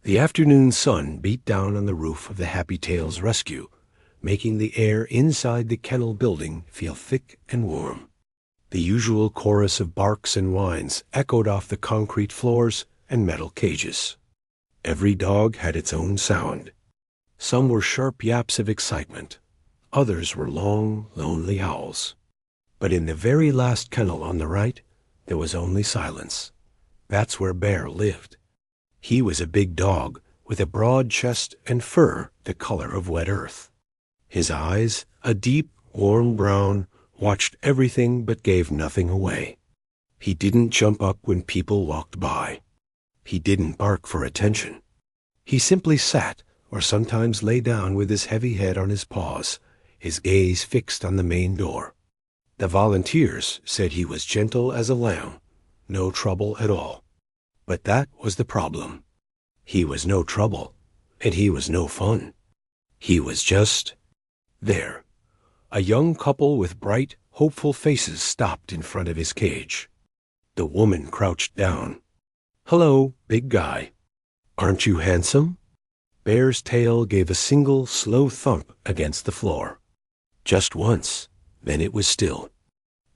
The afternoon sun beat down on the roof of the Happy Tails rescue, making the air inside the kennel building feel thick and warm. The usual chorus of barks and whines echoed off the concrete floors and metal cages. Every dog had its own sound. Some were sharp yaps of excitement. Others were long, lonely howls. But in the very last kennel on the right, there was only silence. That's where Bear lived. He was a big dog with a broad chest and fur the color of wet earth. His eyes, a deep, warm brown, watched everything but gave nothing away. He didn't jump up when people walked by. He didn't bark for attention. He simply sat or sometimes lay down with his heavy head on his paws, his gaze fixed on the main door. The volunteers said he was gentle as a lamb, no trouble at all. But that was the problem. He was no trouble, and he was no fun. He was just there. A young couple with bright, hopeful faces stopped in front of his cage. The woman crouched down. "Hello, big guy. Aren't you handsome?" Bear's tail gave a single, slow thump against the floor. Just once, then it was still.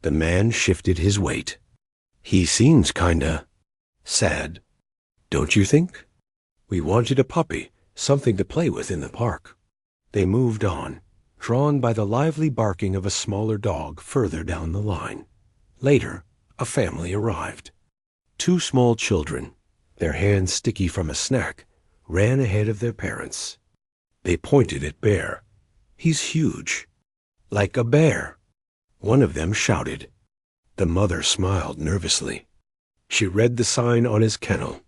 The man shifted his weight. "He seems kinda sad, don't you think? We wanted a puppy, something to play with in the park." They moved on, drawn by the lively barking of a smaller dog further down the line. Later, a family arrived. Two small children, their hands sticky from a snack, ran ahead of their parents. They pointed at Bear. "He's huge. Like a bear," one of them shouted. The mother smiled nervously. She read the sign on his kennel.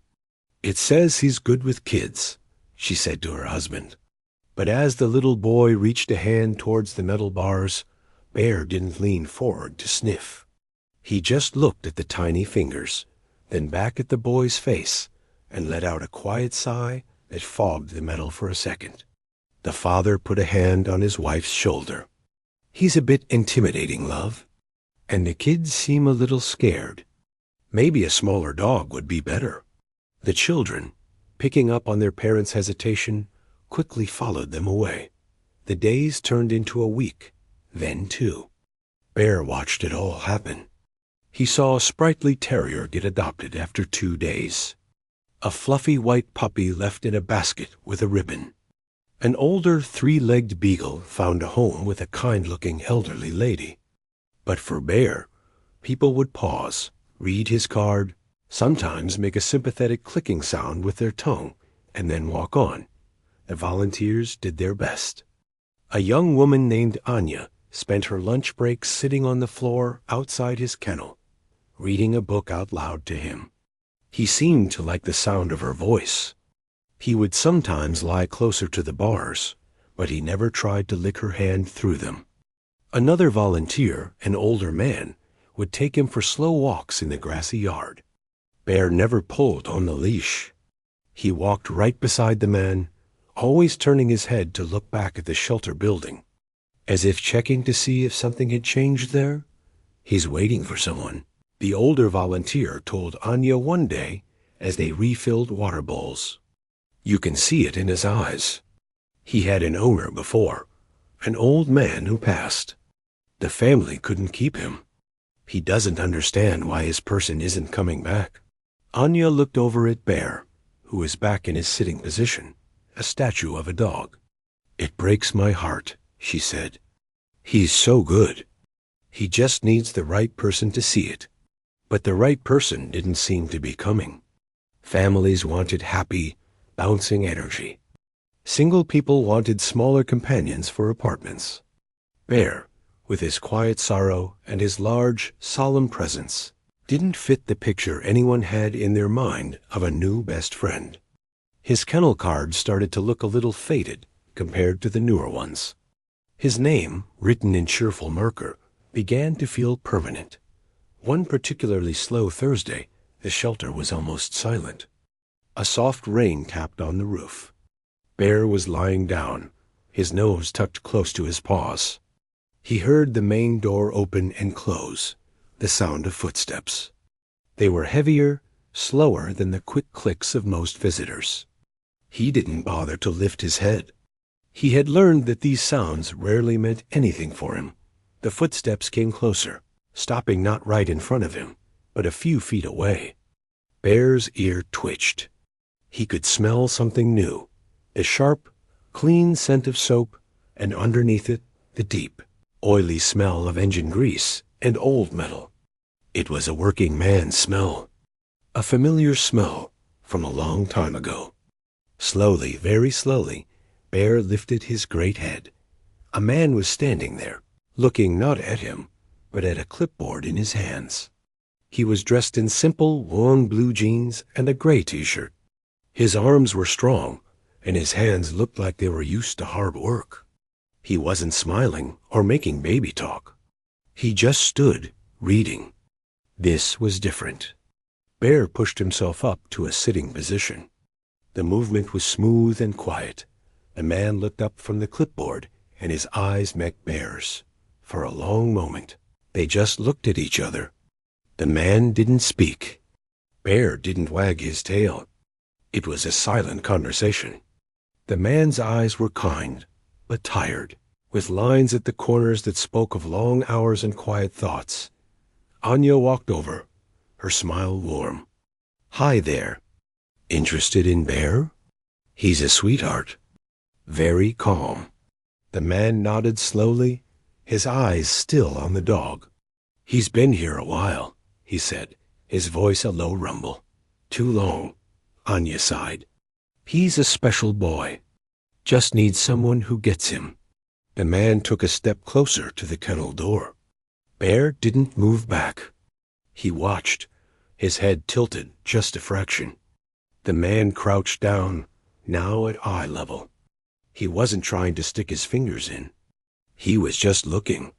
"It says he's good with kids," she said to her husband. But as the little boy reached a hand towards the metal bars, Bear didn't lean forward to sniff. He just looked at the tiny fingers, then back at the boy's face, and let out a quiet sigh that fogged the metal for a second. The father put a hand on his wife's shoulder. "He's a bit intimidating, love. And the kids seem a little scared. Maybe a smaller dog would be better." The children, picking up on their parents' hesitation, quickly followed them away. The days turned into a week, then two. Bear watched it all happen. He saw a sprightly terrier get adopted after 2 days. A fluffy white puppy left in a basket with a ribbon. An older 3-legged beagle found a home with a kind-looking elderly lady. But for Bear, people would pause, read his card, sometimes make a sympathetic clicking sound with their tongue, and then walk on. The volunteers did their best. A young woman named Anya spent her lunch breaks sitting on the floor outside his kennel, reading a book out loud to him. He seemed to like the sound of her voice. He would sometimes lie closer to the bars, but he never tried to lick her hand through them. Another volunteer, an older man, would take him for slow walks in the grassy yard. Bear never pulled on the leash. He walked right beside the man, always turning his head to look back at the shelter building, as if checking to see if something had changed there. "He's waiting for someone," the older volunteer told Anya one day as they refilled water bowls. "You can see it in his eyes. He had an owner before, an old man who passed. The family couldn't keep him. He doesn't understand why his person isn't coming back." Anya looked over at Bear, who was back in his sitting position, a statue of a dog. "It breaks my heart," she said. "He's so good. He just needs the right person to see it." But the right person didn't seem to be coming. Families wanted happy, bouncing energy. Single people wanted smaller companions for apartments. Bear, with his quiet sorrow and his large, solemn presence, didn't fit the picture anyone had in their mind of a new best friend. His kennel card started to look a little faded compared to the newer ones. His name, written in cheerful marker, began to feel permanent. One particularly slow Thursday, the shelter was almost silent. A soft rain tapped on the roof. Bear was lying down, his nose tucked close to his paws. He heard the main door open and close, the sound of footsteps. They were heavier, slower than the quick clicks of most visitors. He didn't bother to lift his head. He had learned that these sounds rarely meant anything for him. The footsteps came closer, stopping not right in front of him, but a few feet away. Bear's ear twitched. He could smell something new, the sharp, clean scent of soap, and underneath it, the deep, oily smell of engine grease and old metal. It was a working man's smell, a familiar smell from a long time ago. Slowly, very slowly, Bear lifted his great head. A man was standing there, looking not at him, but at a clipboard in his hands. He was dressed in simple, long blue jeans and a gray t-shirt. His arms were strong, and his hands looked like they were used to hard work. He wasn't smiling or making baby talk. He just stood, reading. This was different. Bear pushed himself up to a sitting position. The movement was smooth and quiet. The man looked up from the clipboard, and his eyes met Bear's. For a long moment, they just looked at each other. The man didn't speak. Bear didn't wag his tail. It was a silent conversation. The man's eyes were kind, but tired, with lines at the corners that spoke of long hours and quiet thoughts. Anya walked over, her smile warm. "Hi there. Interested in Bear? He's a sweetheart." Very calm. The man nodded slowly, his eyes still on the dog. "He's been here a while," he said, his voice a low rumble. "Too long," Anya sighed. "He's a special boy. Just needs someone who gets him." The man took a step closer to the kennel door. Bear didn't move back. He watched, his head tilted just a fraction. The man crouched down, now at eye level. He wasn't trying to stick his fingers in. He was just looking.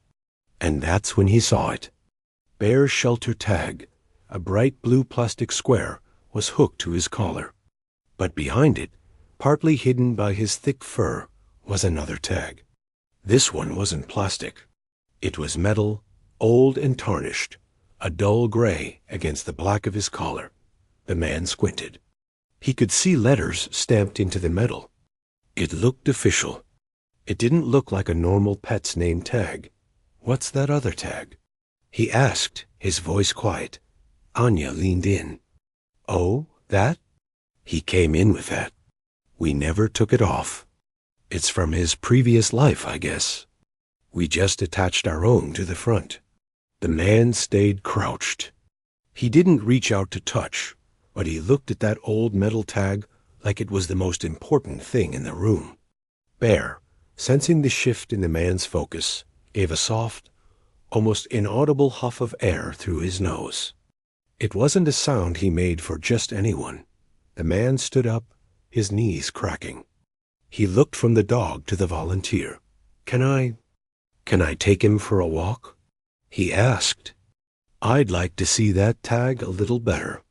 And that's when he saw it. Bear's shelter tag, a bright blue plastic square, was hooked to his collar. But behind it, partly hidden by his thick fur, was another tag. This one wasn't plastic. It was metal, old and tarnished, a dull gray against the black of his collar. The man squinted. He could see letters stamped into the metal. It looked official. It didn't look like a normal pet's name tag. "What's that other tag?" he asked, his voice quiet. Anya leaned in. "Oh, that? He came in with that. We never took it off. It's from his previous life, I guess. We just attached our own to the front." The man stayed crouched. He didn't reach out to touch, but he looked at that old metal tag like it was the most important thing in the room. Bear, sensing the shift in the man's focus, gave a soft, almost inaudible huff of air through his nose. It wasn't a sound he made for just anyone. The man stood up, his knees cracking. He looked from the dog to the volunteer. Can I take him for a walk?" he asked. "I'd like to see that tag a little better."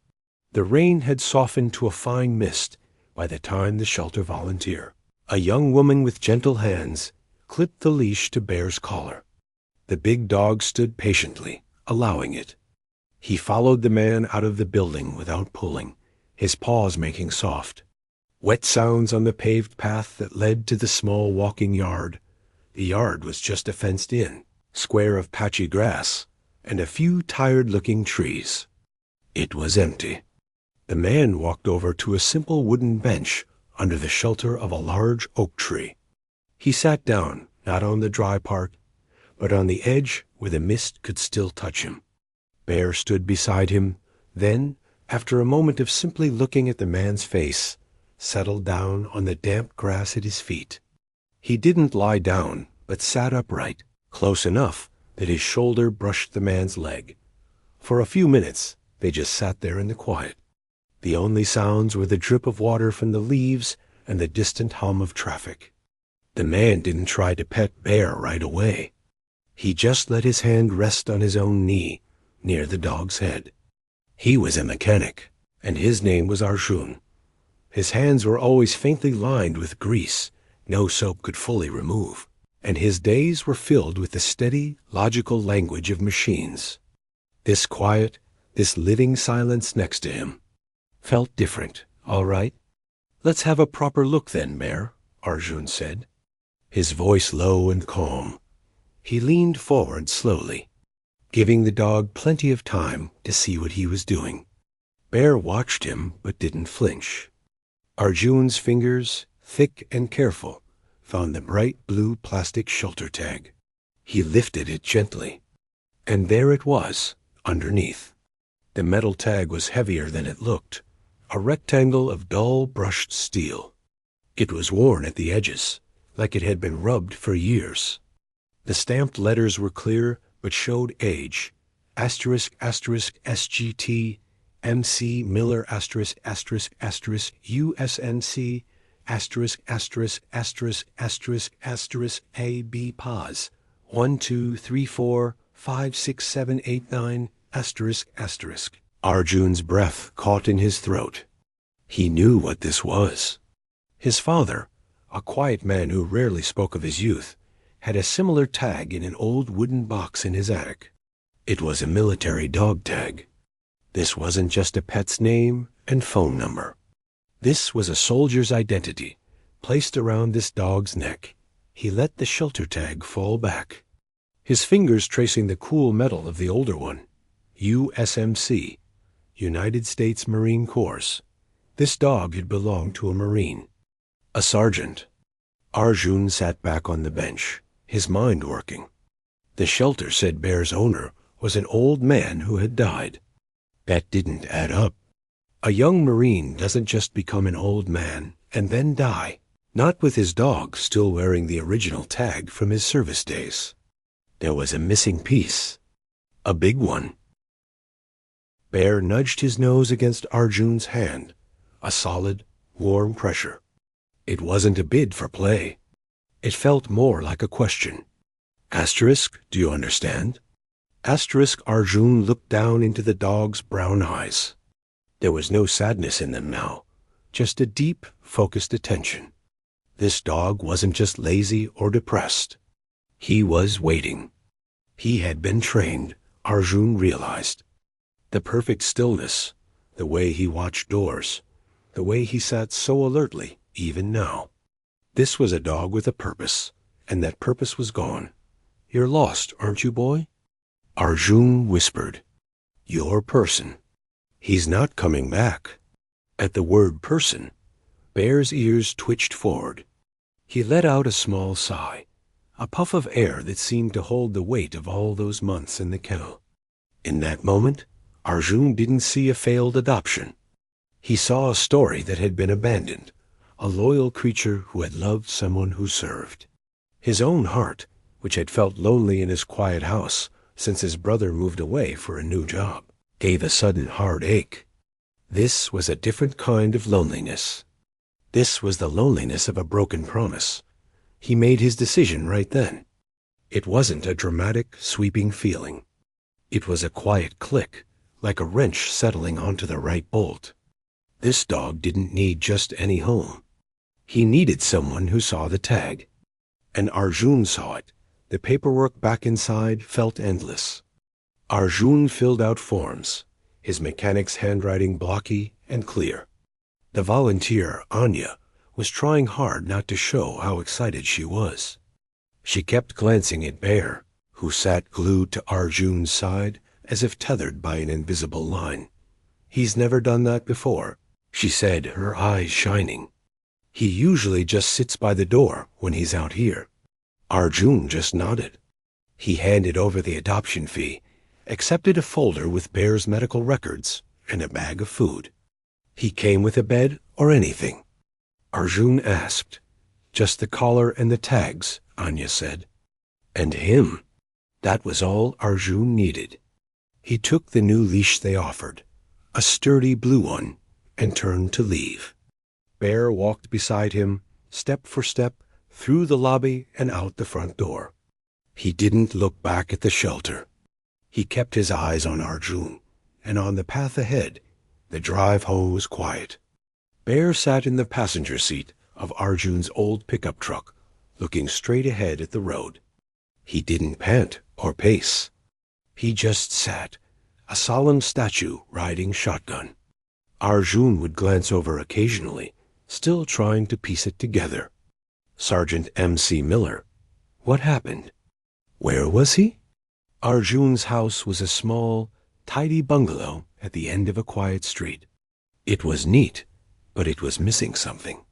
The rain had softened to a fine mist by the time the shelter volunteer, a young woman with gentle hands, clipped the leash to Bear's collar. The big dog stood patiently, allowing it. He followed the man out of the building without pulling, his paws making soft. Wet sounds on the paved path that led to the small walking yard. The yard was just a fenced-in square of patchy grass and a few tired-looking trees. It was empty. The man walked over to a simple wooden bench under the shelter of a large oak tree. He sat down, not on the dry part, but on the edge where the mist could still touch him. Bear stood beside him, then, after a moment of simply looking at the man's face, settled down on the damp grass at his feet. He didn't lie down, but sat upright, close enough that his shoulder brushed the man's leg. For a few minutes, they just sat there in the quiet. The only sounds were the drip of water from the leaves and the distant hum of traffic. The man didn't try to pet Bear right away. He just let his hand rest on his own knee, near the dog's head. He was a mechanic, and his name was Arjun. His hands were always faintly lined with grease no soap could fully remove, and his days were filled with the steady, logical language of machines. This quiet, this living silence next to him felt different, all right. "Let's have a proper look then, Bear," Arjun said, his voice low and calm. He leaned forward slowly, giving the dog plenty of time to see what he was doing. Bear watched him but didn't flinch. Arjun's fingers, thick and careful, found the bright blue plastic shelter tag. He lifted it gently, and there it was, underneath. The metal tag was heavier than it looked, a rectangle of dull brushed steel. It was worn at the edges, like it had been rubbed for years. The stamped letters were clear but showed age. **SGT MC Miller USNC **AB Paz 1 2 3 4 5 6 7 8 9 **. Arjun's breath caught in his throat. He knew what this was. His father, a quiet man who rarely spoke of his youth, had a similar tag in an old wooden box in his attic. It was a military dog tag. This wasn't just a pet's name and phone number. This was a soldier's identity, placed around this dog's neck. He let the shelter tag fall back, his fingers tracing the cool metal of the older one. USMC, United States Marine Corps. This dog had belonged to a Marine, a sergeant. Arjun sat back on the bench, his mind working. The shelter said Bear's owner was an old man who had died. That didn't add up. A young Marine doesn't just become an old man and then die, not with his dog still wearing the original tag from his service days. There was a missing piece, a big one. Bear nudged his nose against Arjun's hand, a solid, warm pressure. It wasn't a bid for play. It felt more like a question. "Asterisk, do you understand?" Asterisk Arjun looked down into the dog's brown eyes. There was no sadness in them now, just a deep, focused attention. This dog wasn't just lazy or depressed. He was waiting. He had been trained, Arjun realized. The perfect stillness, the way he watched doors, the way he sat so alertly, even now. This was a dog with a purpose, and that purpose was gone. "You're lost, aren't you, boy?" Arjun whispered. "Your person. He's not coming back." At the word person, Bear's ears twitched forward. He let out a small sigh, a puff of air that seemed to hold the weight of all those months in the kennel. In that moment, Arjun didn't see a failed adoption. He saw a story that had been abandoned, a loyal creature who had loved someone who served. His own heart, which had felt lonely in his quiet house since his brother moved away for a new job, gave a sudden hard ache. This was a different kind of loneliness. This was the loneliness of a broken promise. He made his decision right then. It wasn't a dramatic, sweeping feeling. It was a quiet click, like a wrench settling onto the right bolt. This dog didn't need just any home. He needed someone who saw the tag. And Arjun saw it. The paperwork back inside felt endless. Arjun filled out forms, his mechanic's handwriting blocky and clear. The volunteer, Anya, was trying hard not to show how excited she was. She kept glancing at Bear, who sat glued to Arjun's side as if tethered by an invisible line. "He's never done that before," she said, her eyes shining. "He usually just sits by the door when he's out here." Arjun just nodded. He handed over the adoption fee, accepted a folder with Bear's medical records, and a bag of food. "He came with a bed or anything?" Arjun asked. "Just the collar and the tags," Anya said. And him. That was all Arjun needed. He took the new leash they offered, a sturdy blue one, and turned to leave. Bear walked beside him, step for step, through the lobby and out the front door. He didn't look back at the shelter. He kept his eyes on Arjun, and on the path ahead. The drive home was quiet. Bear sat in the passenger seat of Arjun's old pickup truck, looking straight ahead at the road. He didn't pant or pace. He just sat, a solemn statue riding shotgun. Arjun would glance over occasionally, still trying to piece it together. Sergeant M.C. Miller. What happened? Where was he? Arjun's house was a small, tidy bungalow at the end of a quiet street. It was neat, but it was missing something.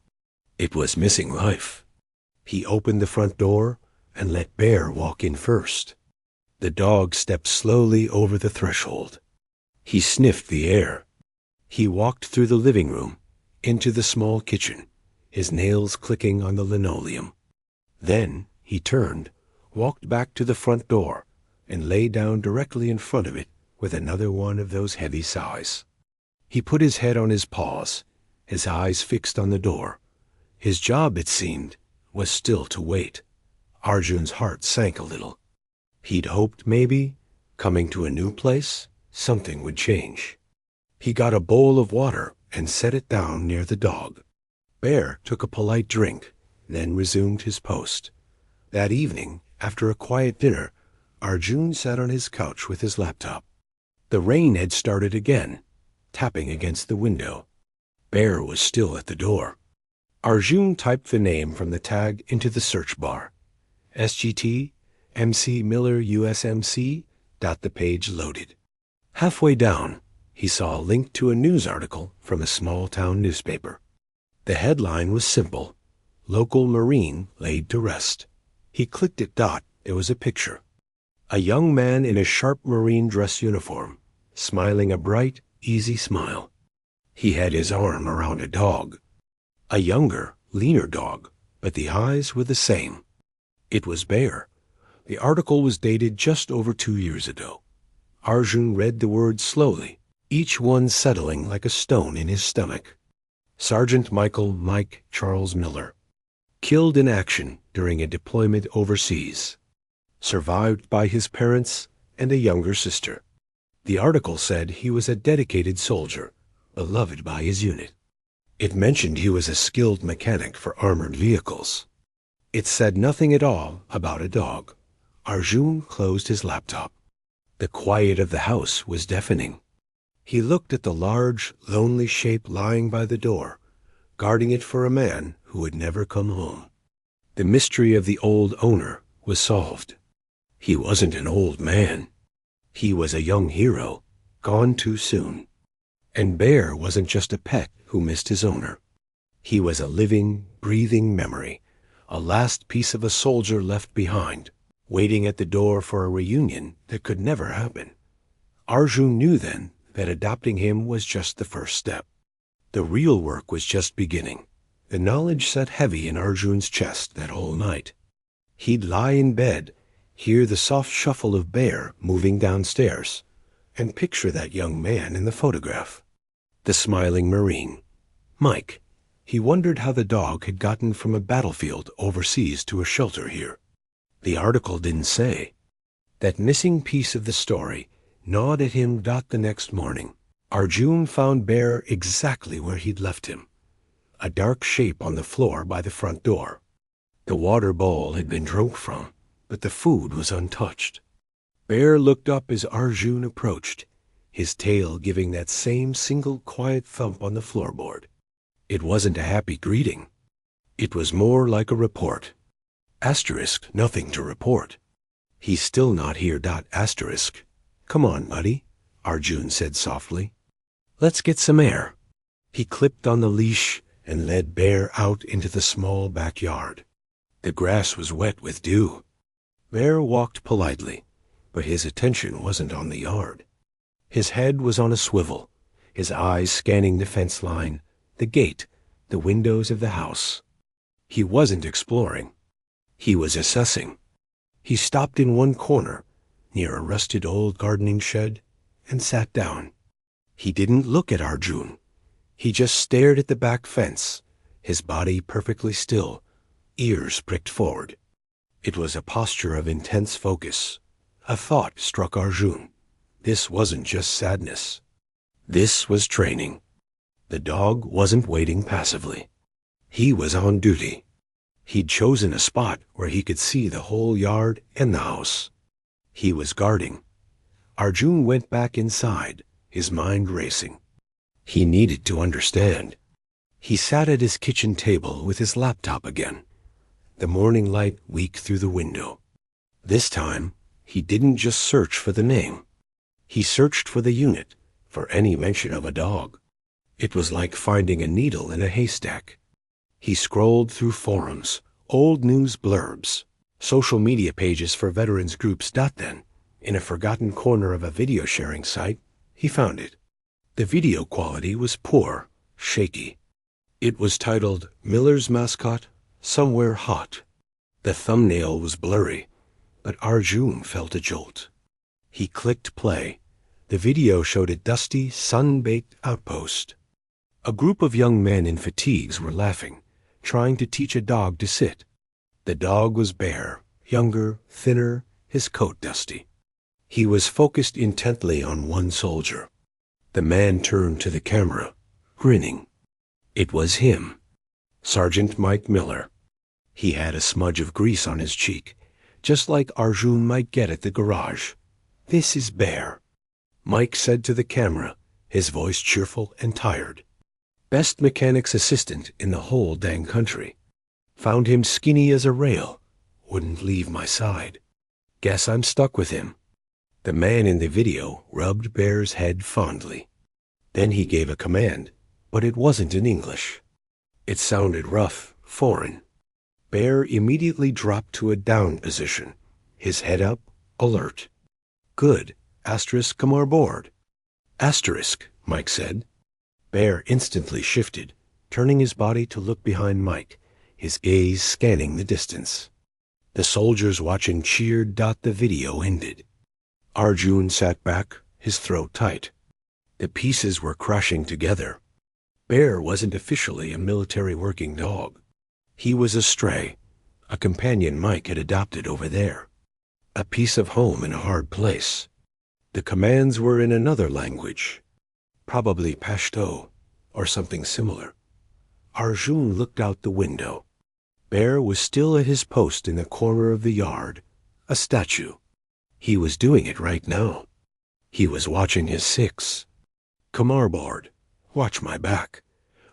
It was missing life. He opened the front door and let Bear walk in first. The dog stepped slowly over the threshold. He sniffed the air. He walked through the living room, into the small kitchen, his nails clicking on the linoleum. Then he turned, walked back to the front door, and lay down directly in front of it with another one of those heavy sighs. He put his head on his paws, his eyes fixed on the door. His job, it seemed, was still to wait. Arjun's heart sank a little. He'd hoped maybe, coming to a new place, something would change. He got a bowl of water and set it down near the dog. Bear took a polite drink, then resumed his post. That evening, after a quiet dinner, Arjun sat on his couch with his laptop. The rain had started again, tapping against the window. Bear was still at the door. Arjun typed the name from the tag into the search bar. SGT, MC Miller USMC. The page loaded. Halfway down, he saw a link to a news article from a small-town newspaper. The headline was simple: Local Marine Laid to Rest. He clicked it. There was a picture. A young man in a sharp Marine dress uniform, smiling a bright, easy smile. He had his arm around a dog. A younger, leaner dog, but the eyes were the same. It was Bear. The article was dated just over 2 years ago. Arjun read the words slowly, each one settling like a stone in his stomach. Sergeant Michael Mike Charles Miller. Killed in action during a deployment overseas. Survived by his parents and a younger sister. The article said he was a dedicated soldier, beloved by his unit. It mentioned he was a skilled mechanic for armored vehicles. It said nothing at all about a dog. Arjun closed his laptop. The quiet of the house was deafening. He looked at the large, lonely shape lying by the door, guarding it for a man who would never come home. The mystery of the old owner was solved. He wasn't an old man. He was a young hero, gone too soon. And Bear wasn't just a pet who missed his owner. He was a living, breathing memory, a last piece of a soldier left behind, waiting at the door for a reunion that could never happen. Arjun knew then that adopting him was just the first step. The real work was just beginning. The knowledge sat heavy in Arjun's chest that whole night. He'd lie in bed, hear the soft shuffle of Bear moving downstairs, and picture that young man in the photograph. The smiling Marine. Mike. He wondered how the dog had gotten from a battlefield overseas to a shelter here. The article didn't say. That missing piece of the story gnawed at him. The next morning, Arjun found Bear exactly where he'd left him. A dark shape on the floor by the front door. The water bowl had been drunk from, but the food was untouched. Bear looked up as Arjun approached, his tail giving that same single quiet thump on the floorboard. It wasn't a happy greeting. It was more like a report. Asterisk, nothing to report. He's still not here. Asterisk. Come on, buddy, Arjun said softly. Let's get some air. He clipped on the leash and led Bear out into the small backyard. The grass was wet with dew. Bear walked politely, but his attention wasn't on the yard. His head was on a swivel, his eyes scanning the fence line, the gate, the windows of the house. He wasn't exploring. He was assessing. He stopped in one corner, near a rusted old gardening shed, and sat down. He didn't look at Arjun. He just stared at the back fence, his body perfectly still, ears pricked forward. It was a posture of intense focus. A thought struck Arjun. This wasn't just sadness. This was training. The dog wasn't waiting passively. He was on duty. He'd chosen a spot where he could see the whole yard and the house. He was guarding. Arjun went back inside, his mind racing. He needed to understand. He sat at his kitchen table with his laptop again, the morning light weak through the window. This time, he didn't just search for the name. He searched for the unit, for any mention of a dog. It was like finding a needle in a haystack. He scrolled through forums, old news blurbs, social media pages for veterans groups. Then, in a forgotten corner of a video sharing site, he found it. The video quality was poor, shaky. It was titled, "Miller's Mascot, Somewhere Hot." The thumbnail was blurry, but Arjun felt a jolt. He clicked play. The video showed a dusty, sun-baked outpost. A group of young men in fatigues were laughing, trying to teach a dog to sit. The dog was Bear, younger, thinner, his coat dusty. He was focused intently on one soldier. The man turned to the camera, grinning. It was him, Sergeant Mike Miller. He had a smudge of grease on his cheek, just like Arjun might get at the garage. "This is Bear," Mike said to the camera, his voice cheerful and tired. "Best mechanic's assistant in the whole dang country. Found him skinny as a rail. Wouldn't leave my side. Guess I'm stuck with him." The man in the video rubbed Bear's head fondly. Then he gave a command, but it wasn't in English. It sounded rough, foreign. Bear immediately dropped to a down position, his head up, alert. "Good. Asterisk, come aboard." "Asterisk," Mike said. Bear instantly shifted, turning his body to look behind Mike, his gaze scanning the distance. The soldiers watching cheered. The video ended. Arjun sat back, his throat tight. The pieces were crashing together. Bear wasn't officially a military working dog. He was a stray, a companion Mike had adopted over there. A piece of home in a hard place. The commands were in another language, probably Pashto or something similar. Arjun looked out the window. Bear was still at his post in the corner of the yard, a statue. He was doing it right now. He was watching his six. "Come aboard. Watch my back."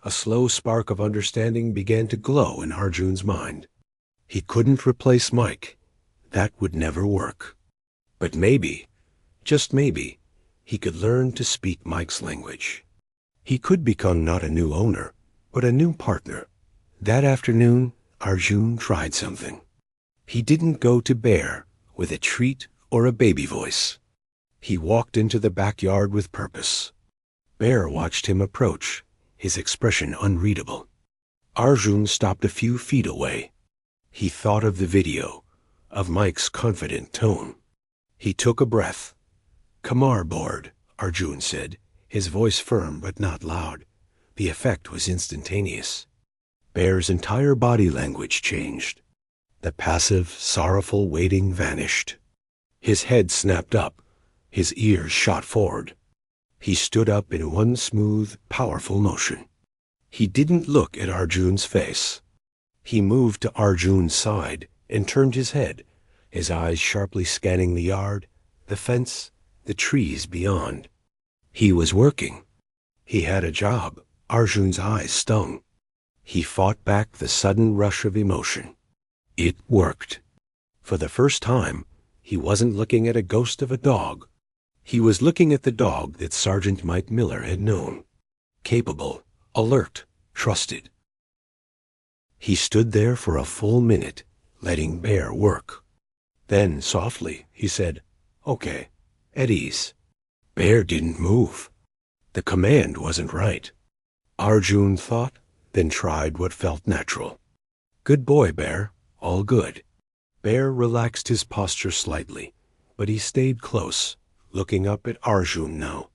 A slow spark of understanding began to glow in Arjun's mind. He couldn't replace Mike. That would never work. But maybe, just maybe, he could learn to speak Mike's language. He could become not a new owner, but a new partner. That afternoon, Arjun tried something. He didn't go to Bear with a treat or a baby voice. He walked into the backyard with purpose. Bear watched him approach, his expression unreadable. Arjun stopped a few feet away. He thought of the video, of Mike's confident tone. He took a breath. "Come aboard," Arjun said, his voice firm but not loud. The effect was instantaneous. Bear's entire body language changed. The passive, sorrowful waiting vanished. His head snapped up, his ears shot forward. He stood up in one smooth, powerful motion. He didn't look at Arjun's face. He moved to Arjun's side and turned his head, his eyes sharply scanning the yard, the fence, the trees beyond. He was working. He had a job. Arjun's eyes stung. He fought back the sudden rush of emotion. It worked. For the first time, he wasn't looking at a ghost of a dog. He was looking at the dog that Sergeant Mike Miller had known. Capable, alert, trusted. He stood there for a full minute, letting Bear work. Then, softly, he said, "Okay, at ease." Bear didn't move. The command wasn't right. Arjun thought, then tried what felt natural. "Good boy, Bear. All good." Bear relaxed his posture slightly, but he stayed close, looking up at Arjun now.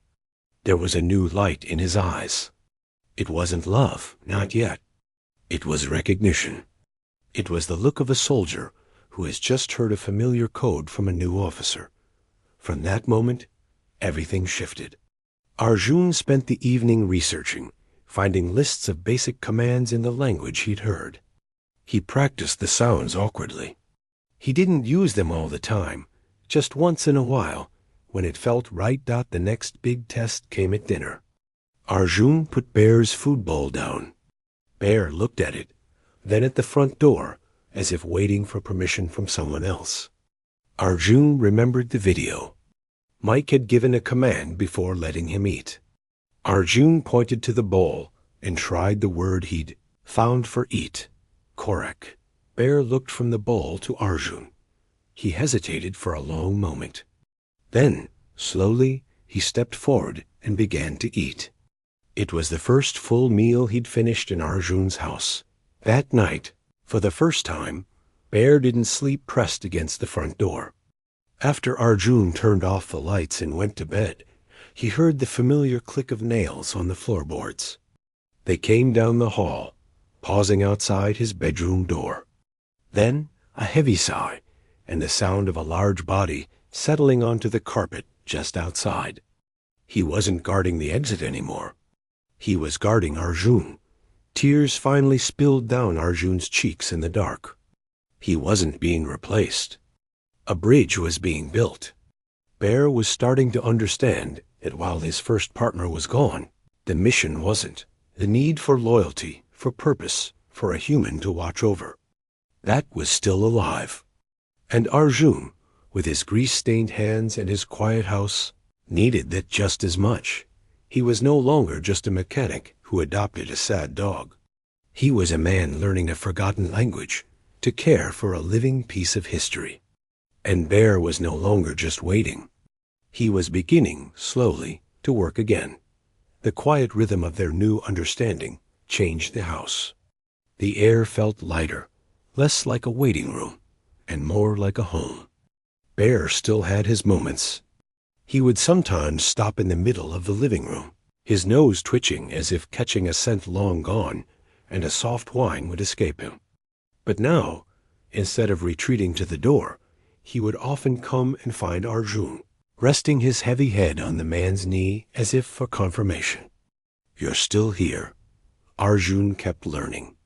There was a new light in his eyes. It wasn't love, not yet. It was recognition. It was the look of a soldier who has just heard a familiar code from a new officer. From that moment, everything shifted. Arjun spent the evening researching, finding lists of basic commands in the language he'd heard. He practiced the sounds awkwardly. He didn't use them all the time, just once in a while, when it felt right. The next big test came at dinner. Arjun put Bear's food bowl down. Bear looked at it, then at the front door, as if waiting for permission from someone else. Arjun remembered the video. Mike had given a command before letting him eat. Arjun pointed to the bowl and tried the word he'd found for eat. Korak. Bear looked from the bowl to Arjun. He hesitated for a long moment. Then, slowly, he stepped forward and began to eat. It was the first full meal he'd finished in Arjun's house. That night, for the first time, Bear didn't sleep pressed against the front door. After Arjun turned off the lights and went to bed, he heard the familiar click of nails on the floorboards. They came down the hall, pausing outside his bedroom door. Then a heavy sigh, and the sound of a large body settling onto the carpet just outside. He wasn't guarding the exit anymore. He was guarding Arjun. Tears finally spilled down Arjun's cheeks in the dark. He wasn't being replaced. A bridge was being built. Bear was starting to understand that while his first partner was gone, the mission wasn't. The need for loyalty, for purpose, for a human to watch over. That was still alive. And Arjun, with his grease-stained hands and his quiet house, needed that just as much. He was no longer just a mechanic who adopted a sad dog. He was a man learning a forgotten language, to care for a living piece of history. And Bear was no longer just waiting. He was beginning, slowly, to work again. The quiet rhythm of their new understanding changed the house. The air felt lighter, less like a waiting room, and more like a home. Bear still had his moments. He would sometimes stop in the middle of the living room, his nose twitching as if catching a scent long gone, and a soft whine would escape him. But now, instead of retreating to the door, he would often come and find Arjun, resting his heavy head on the man's knee as if for confirmation. "You're still here." Arjun kept learning.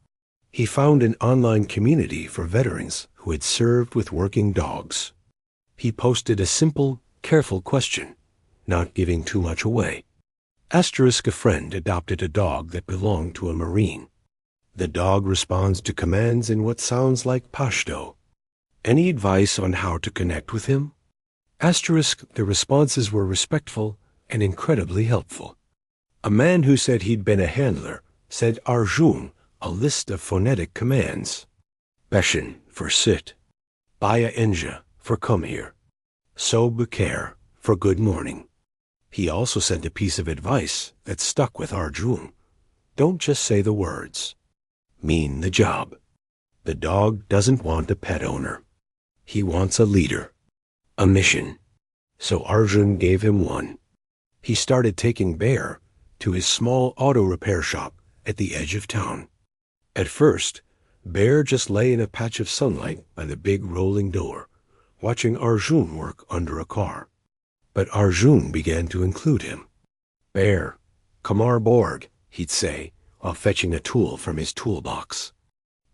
He found an online community for veterans who had served with working dogs. He posted a simple, careful question, not giving too much away. Asterisk a friend adopted a dog that belonged to a Marine. The dog responds to commands in what sounds like Pashto. Any advice on how to connect with him? Asterisk, the responses were respectful and incredibly helpful. A man who said he'd been a handler sent Arjun a list of phonetic commands. Beshin for sit. Baya Enja for come here. So Bukare for good morning. He also sent a piece of advice that stuck with Arjun. Don't just say the words. Mean the job. The dog doesn't want a pet owner. He wants a leader. A mission. So Arjun gave him one. He started taking Bear to his small auto repair shop at the edge of town. At first, Bear just lay in a patch of sunlight by the big rolling door, watching Arjun work under a car. But Arjun began to include him. "Bear, Kamar Borg," he'd say, while fetching a tool from his toolbox.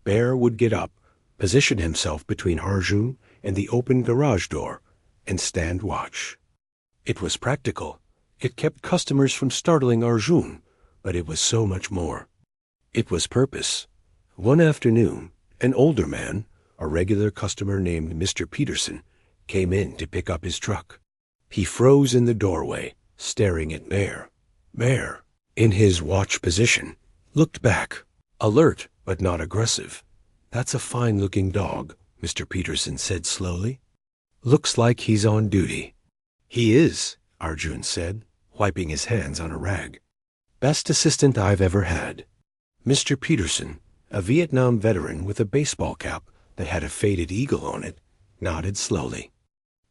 Bear would get up, position himself between Arjun and the open garage door, and stand watch. It was practical. It kept customers from startling Arjun, but it was so much more. It was purpose. One afternoon, an older man, a regular customer named Mr. Peterson, came in to pick up his truck. He froze in the doorway, staring at Bear. Bear, in his watch position, looked back, alert but not aggressive. "That's a fine-looking dog," Mr. Peterson said slowly. "Looks like he's on duty." "He is," Arjun said, wiping his hands on a rag. "Best assistant I've ever had." Mr. Peterson, a Vietnam veteran with a baseball cap that had a faded eagle on it, nodded slowly.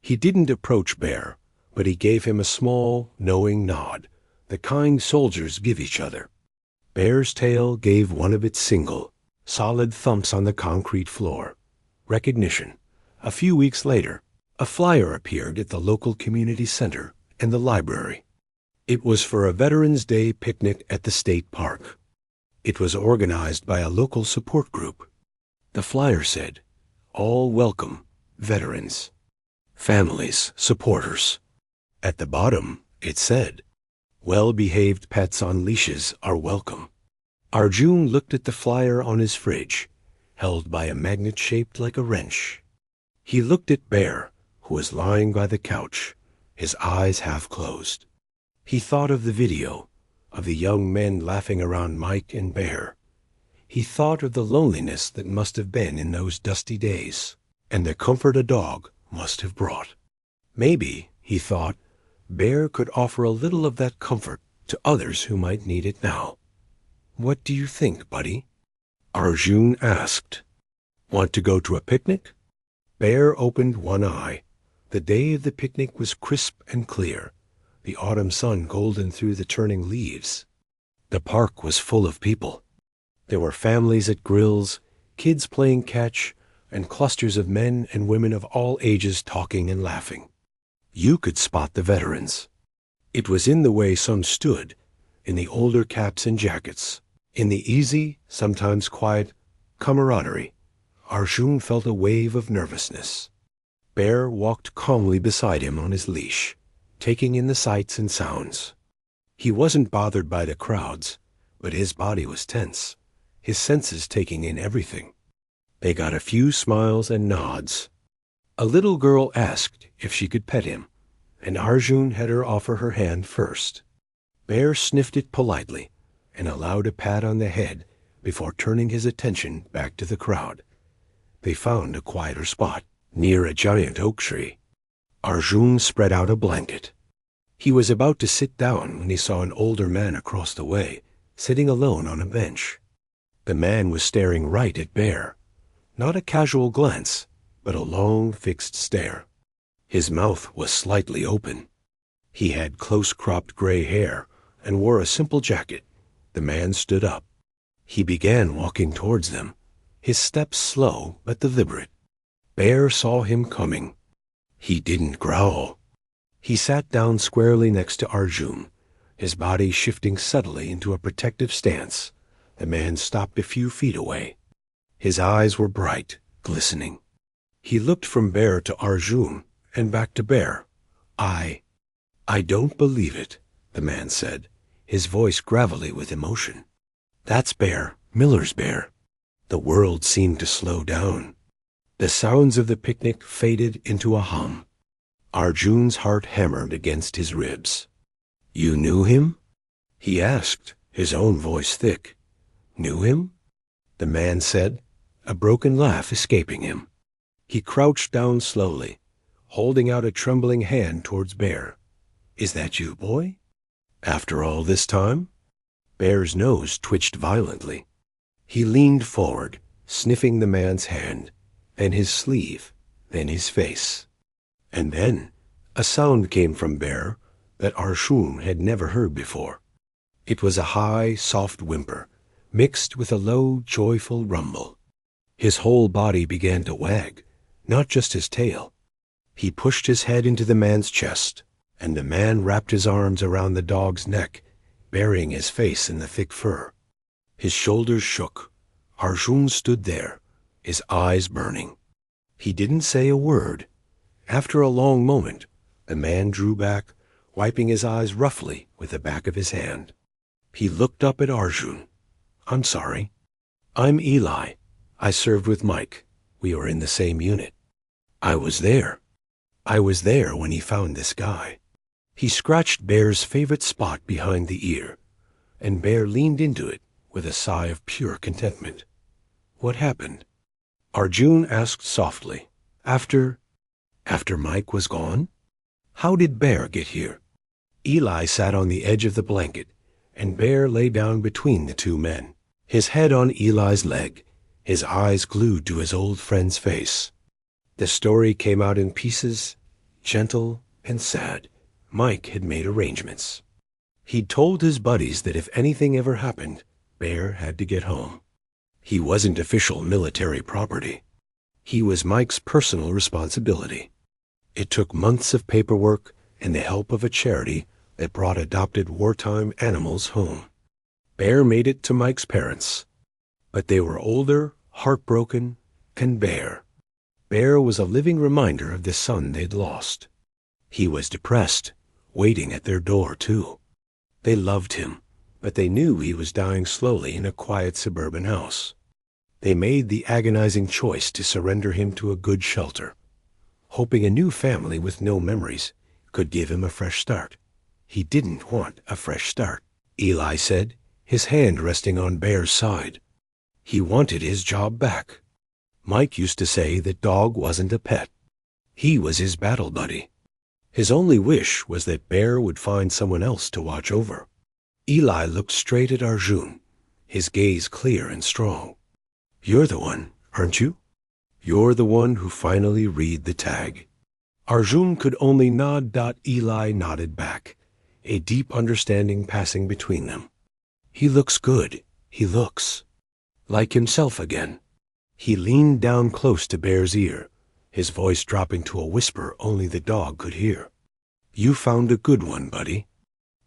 He didn't approach Bear, but he gave him a small, knowing nod, the kind soldiers give each other. Bear's tail gave one of its single, solid thumps on the concrete floor. Recognition. A few weeks later, a flyer appeared at the local community center and the library. It was for a Veterans Day picnic at the state park. It was organized by a local support group. The flyer said, "All welcome, veterans, families, supporters." At the bottom, it said, "Well-behaved pets on leashes are welcome." Arjun looked at the flyer on his fridge, held by a magnet shaped like a wrench. He looked at Bear, who was lying by the couch, his eyes half closed. He thought of the video, of the young men laughing around Mike and Bear. He thought of the loneliness that must have been in those dusty days, and the comfort a dog must have brought. Maybe, he thought, Bear could offer a little of that comfort to others who might need it now. "What do you think, buddy?" Arjun asked. "Want to go to a picnic?" Bear opened one eye. The day of the picnic was crisp and clear, the autumn sun golden through the turning leaves. The park was full of people. There were families at grills, kids playing catch, and clusters of men and women of all ages talking and laughing. You could spot the veterans. It was in the way some stood, in the older caps and jackets, in the easy, sometimes quiet, camaraderie. Arjun felt a wave of nervousness. Bear walked calmly beside him on his leash, taking in the sights and sounds. He wasn't bothered by the crowds, but his body was tense, his senses taking in everything. They got a few smiles and nods. A little girl asked if she could pet him, and Arjun had her offer her hand first. Bear sniffed it politely and allowed a pat on the head before turning his attention back to the crowd. They found a quieter spot, near a giant oak tree. Arjun spread out a blanket. He was about to sit down when he saw an older man across the way, sitting alone on a bench. The man was staring right at Bear. Not a casual glance, but a long, fixed stare. His mouth was slightly open. He had close-cropped gray hair and wore a simple jacket. The man stood up. He began walking towards them, his steps slow but deliberate. Bear saw him coming. He didn't growl. He sat down squarely next to Arjun, his body shifting subtly into a protective stance. The man stopped a few feet away. His eyes were bright, glistening. He looked from Bear to Arjun and back to Bear. I don't believe it," the man said, his voice gravelly with emotion. "That's Bear, Miller's Bear." The world seemed to slow down. The sounds of the picnic faded into a hum. Arjun's heart hammered against his ribs. "You knew him?" he asked, his own voice thick. "Knew him?" the man said, a broken laugh escaping him. He crouched down slowly, holding out a trembling hand towards Bear. "Is that you, boy? After all this time?" Bear's nose twitched violently. He leaned forward, sniffing the man's hand, then his sleeve, then his face. And then a sound came from Bear that Arjun had never heard before. It was a high, soft whimper, mixed with a low, joyful rumble. His whole body began to wag, not just his tail. He pushed his head into the man's chest, and the man wrapped his arms around the dog's neck, burying his face in the thick fur. His shoulders shook. Arjun stood there, his eyes burning. He didn't say a word. After a long moment, the man drew back, wiping his eyes roughly with the back of his hand. He looked up at Arjun. "I'm sorry. I'm Eli. I served with Mike. We were in the same unit. I was there when he found this guy." He scratched Bear's favorite spot behind the ear, and Bear leaned into it with a sigh of pure contentment. "What happened?" Arjun asked softly. After Mike was gone? How did Bear get here?" Eli sat on the edge of the blanket, and Bear lay down between the two men, his head on Eli's leg, his eyes glued to his old friend's face. The story came out in pieces, gentle and sad. Mike had made arrangements. He'd told his buddies that if anything ever happened, Bear had to get home. He wasn't official military property. He was Mike's personal responsibility. It took months of paperwork and the help of a charity that brought adopted wartime animals home. Bear made it to Mike's parents, but they were older, heartbroken, and bare. Bear was a living reminder of the son they'd lost. He was depressed, waiting at their door, too. They loved him, but they knew he was dying slowly in a quiet suburban house. They made the agonizing choice to surrender him to a good shelter, hoping a new family with no memories could give him a fresh start. He didn't want a fresh start, Eli said, his hand resting on Bear's side. He wanted his job back. Mike used to say that Dog wasn't a pet. He was his battle buddy. His only wish was that Bear would find someone else to watch over. Eli looked straight at Arjun, his gaze clear and strong. "You're the one, aren't you? You're the one who finally read the tag." Arjun could only nod. Eli nodded back, a deep understanding passing between them. "He looks good. He looks like himself again." He leaned down close to Bear's ear, his voice dropping to a whisper only the dog could hear. "You found a good one, buddy.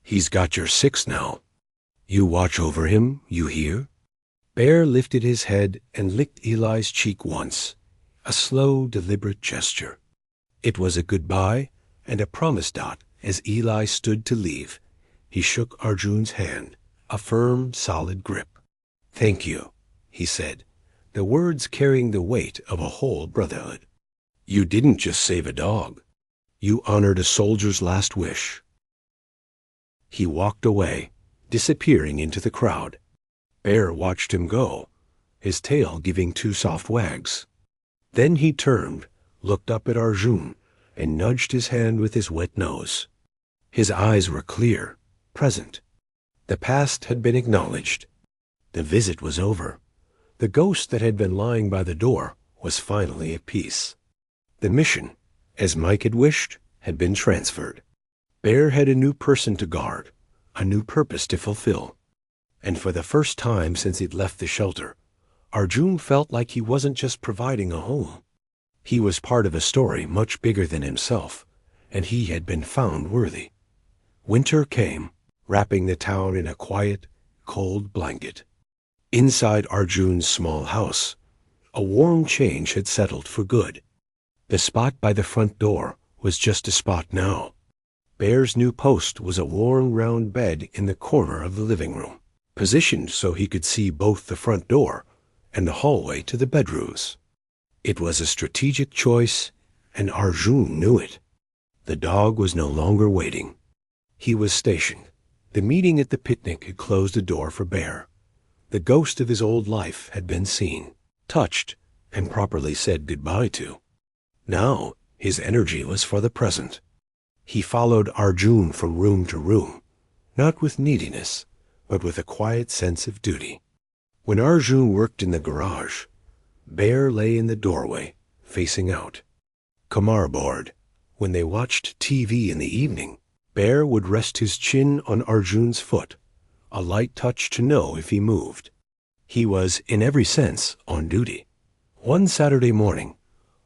He's got your 6 now. You watch over him, you hear?" Bear lifted his head and licked Eli's cheek once, a slow, deliberate gesture. It was a goodbye and a promise. As Eli stood to leave, he shook Arjun's hand, a firm, solid grip. "Thank you," he said, the words carrying the weight of a whole brotherhood. "You didn't just save a dog. You honored a soldier's last wish." He walked away, disappearing into the crowd. Bear watched him go, his tail giving 2 soft wags. Then he turned, looked up at Arjun, and nudged his hand with his wet nose. His eyes were clear, present. The past had been acknowledged. The visit was over. The ghost that had been lying by the door was finally at peace. The mission, as Mike had wished, had been transferred. Bear had a new person to guard, a new purpose to fulfill. And for the first time since he'd left the shelter, Arjun felt like he wasn't just providing a home. He was part of a story much bigger than himself, and he had been found worthy. Winter came, wrapping the town in a quiet, cold blanket. Inside Arjun's small house, a warm change had settled for good. The spot by the front door was just a spot now. Bear's new post was a worn round bed in the corner of the living room, positioned so he could see both the front door and the hallway to the bedrooms. It was a strategic choice, and Arjun knew it. The dog was no longer waiting. He was stationed. The meeting at the picnic had closed the door for Bear. The ghost of his old life had been seen, touched, and properly said goodbye to. Now his energy was for the present. He followed Arjun from room to room, not with neediness, but with a quiet sense of duty. When Arjun worked in the garage, Bear lay in the doorway, facing out. Kamar bored. When they watched TV in the evening, Bear would rest his chin on Arjun's foot, a light touch to know if he moved. He was, in every sense, on duty. One Saturday morning,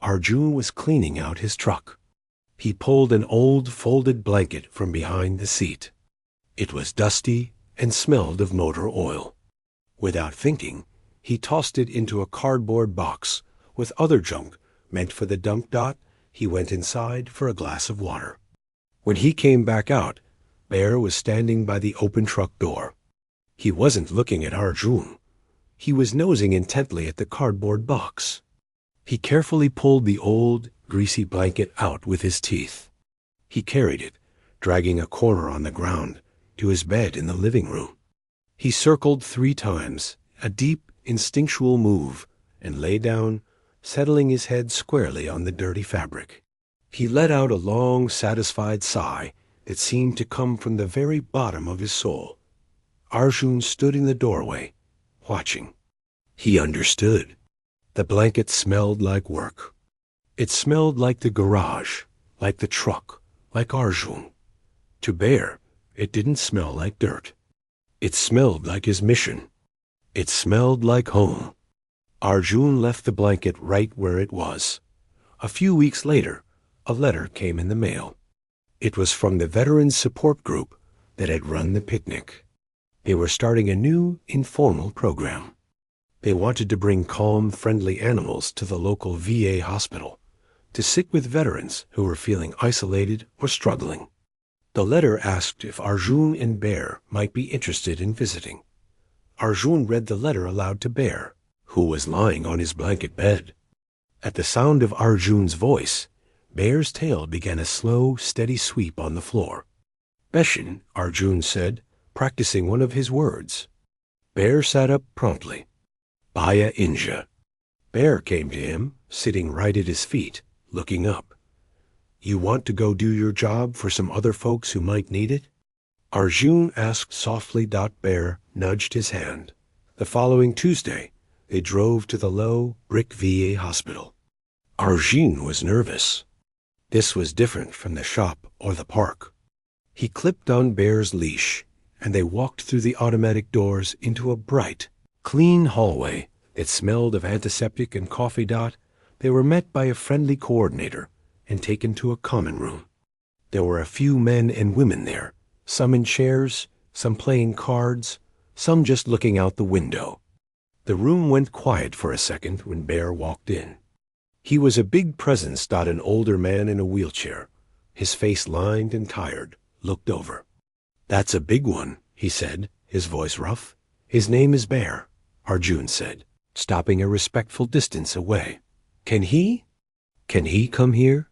Arjun was cleaning out his truck. He pulled an old folded blanket from behind the seat. It was dusty and smelled of motor oil. Without thinking, he tossed it into a cardboard box with other junk meant for the dump. He went inside for a glass of water. When he came back out, Bear was standing by the open truck door. He wasn't looking at Arjun. He was nosing intently at the cardboard box. He carefully pulled the old, greasy blanket out with his teeth. He carried it, dragging a corner on the ground, to his bed in the living room. He circled 3 times, a deep, instinctual move, and lay down, settling his head squarely on the dirty fabric. He let out a long, satisfied sigh that seemed to come from the very bottom of his soul. Arjun stood in the doorway, watching. He understood. The blanket smelled like work. It smelled like the garage, like the truck, like Arjun. To Bear, it didn't smell like dirt. It smelled like his mission. It smelled like home. Arjun left the blanket right where it was. A few weeks later, a letter came in the mail. It was from the Veterans Support Group that had run the picnic. They were starting a new, informal program. They wanted to bring calm, friendly animals to the local VA hospital to sit with veterans who were feeling isolated or struggling. The letter asked if Arjun and Bear might be interested in visiting. Arjun read the letter aloud to Bear, who was lying on his blanket bed. At the sound of Arjun's voice, Bear's tail began a slow, steady sweep on the floor. "Beshin," Arjun said, practicing one of his words. Bear sat up promptly. "Baya Inja." Bear came to him, sitting right at his feet, looking up. "You want to go do your job for some other folks who might need it?" Arjun asked softly. Bear nudged his hand. The following Tuesday, they drove to the low, brick VA hospital. Arjun was nervous. This was different from the shop or the park. He clipped on Bear's leash, and they walked through the automatic doors into a bright, clean hallway that smelled of antiseptic and coffee. They were met by a friendly coordinator and taken to a common room. There were a few men and women there, some in chairs, some playing cards, some just looking out the window. The room went quiet for a second when Bear walked in. He was a big presence. An older man in a wheelchair, his face lined and tired, looked over. "That's a big one," he said, his voice rough. "His name is Bear," Arjun said, stopping a respectful distance away. Can he come here?"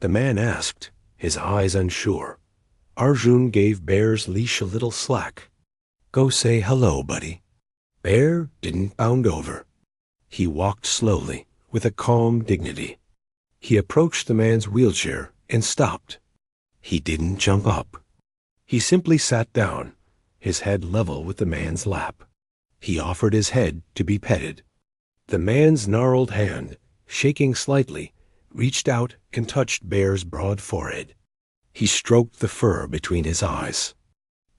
the man asked, his eyes unsure. Arjun gave Bear's leash a little slack. "Go say hello, buddy." Bear didn't bound over. He walked slowly, with a calm dignity. He approached the man's wheelchair and stopped. He didn't jump up. He simply sat down, his head level with the man's lap. He offered his head to be petted. The man's gnarled hand, shaking slightly, reached out and touched Bear's broad forehead. He stroked the fur between his eyes.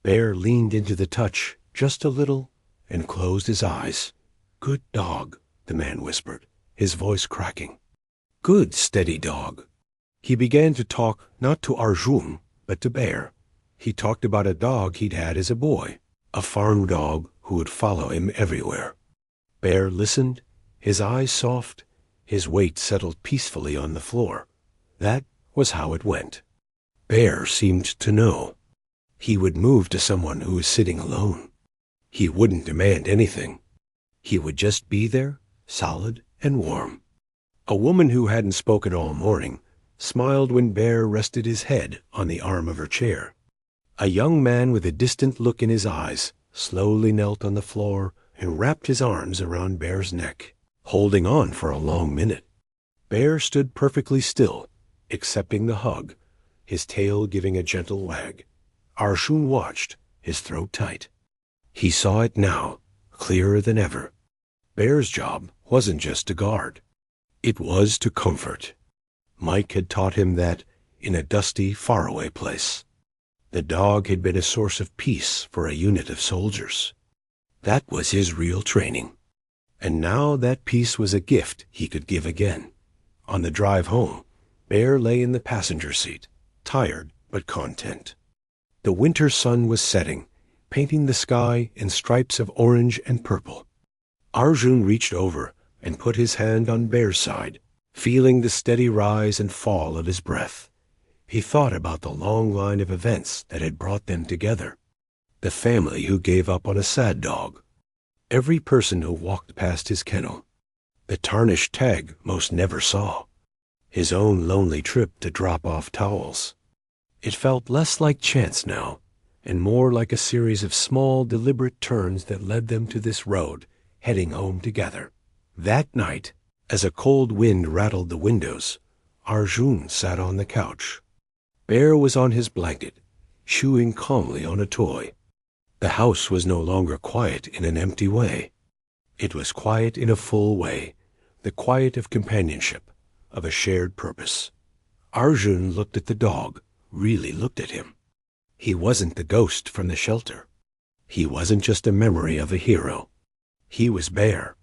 Bear leaned into the touch just a little and closed his eyes. "Good dog," the man whispered, his voice cracking. "Good, steady dog." He began to talk not to Arjun, but to Bear. He talked about a dog he'd had as a boy, a farm dog who would follow him everywhere. Bear listened, his eyes soft, his weight settled peacefully on the floor. That was how it went. Bear seemed to know. He would move to someone who was sitting alone. He wouldn't demand anything. He would just be there, solid and warm. A woman who hadn't spoken all morning smiled when Bear rested his head on the arm of her chair. A young man with a distant look in his eyes slowly knelt on the floor and wrapped his arms around Bear's neck, holding on for a long minute. Bear stood perfectly still, accepting the hug, his tail giving a gentle wag. Arjun watched, his throat tight. He saw it now, clearer than ever. Bear's job wasn't just to guard. It was to comfort. Mike had taught him that in a dusty, faraway place. The dog had been a source of peace for a unit of soldiers. That was his real training. And now that peace was a gift he could give again. On the drive home, Bear lay in the passenger seat, tired but content. The winter sun was setting, painting the sky in stripes of orange and purple. Arjun reached over and put his hand on Bear's side, feeling the steady rise and fall of his breath. He thought about the long line of events that had brought them together. The family who gave up on a sad dog. Every person who walked past his kennel. The tarnished tag most never saw. His own lonely trip to drop off towels. It felt less like chance now, and more like a series of small, deliberate turns that led them to this road, heading home together. That night, as a cold wind rattled the windows, Arjun sat on the couch. Bear was on his blanket, chewing calmly on a toy. The house was no longer quiet in an empty way. It was quiet in a full way, the quiet of companionship, of a shared purpose. Arjun looked at the dog, really looked at him. He wasn't the ghost from the shelter. He wasn't just a memory of a hero. He was Bear,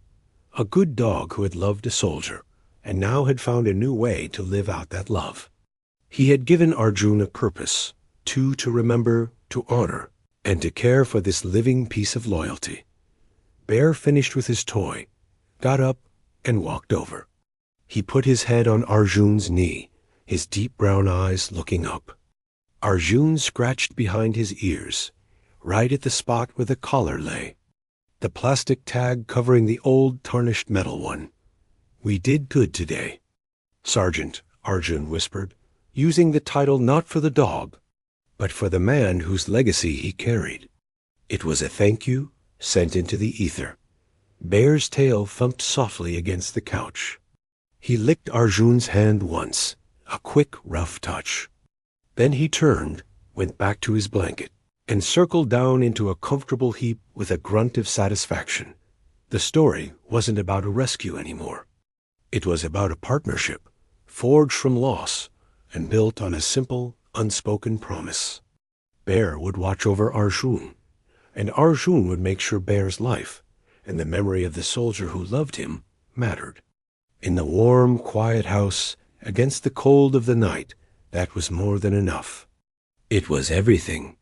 a good dog who had loved a soldier, and now had found a new way to live out that love. He had given Arjun a purpose, to remember, to honor, and to care for this living piece of loyalty. Bear finished with his toy, got up, and walked over. He put his head on Arjun's knee, his deep brown eyes looking up. Arjun scratched behind his ears, right at the spot where the collar lay, the plastic tag covering the old tarnished metal one. "We did good today, Sergeant," Arjun whispered, using the title not for the dog, but for the man whose legacy he carried. It was a thank you sent into the ether. Bear's tail thumped softly against the couch. He licked Arjun's hand once, a quick, rough touch. Then he turned, went back to his blanket, and circled down into a comfortable heap with a grunt of satisfaction. The story wasn't about a rescue anymore. It was about a partnership, forged from loss and built on a simple, unspoken promise. Bear would watch over Arjun, and Arjun would make sure Bear's life and the memory of the soldier who loved him mattered. In the warm, quiet house, against the cold of the night, that was more than enough. It was everything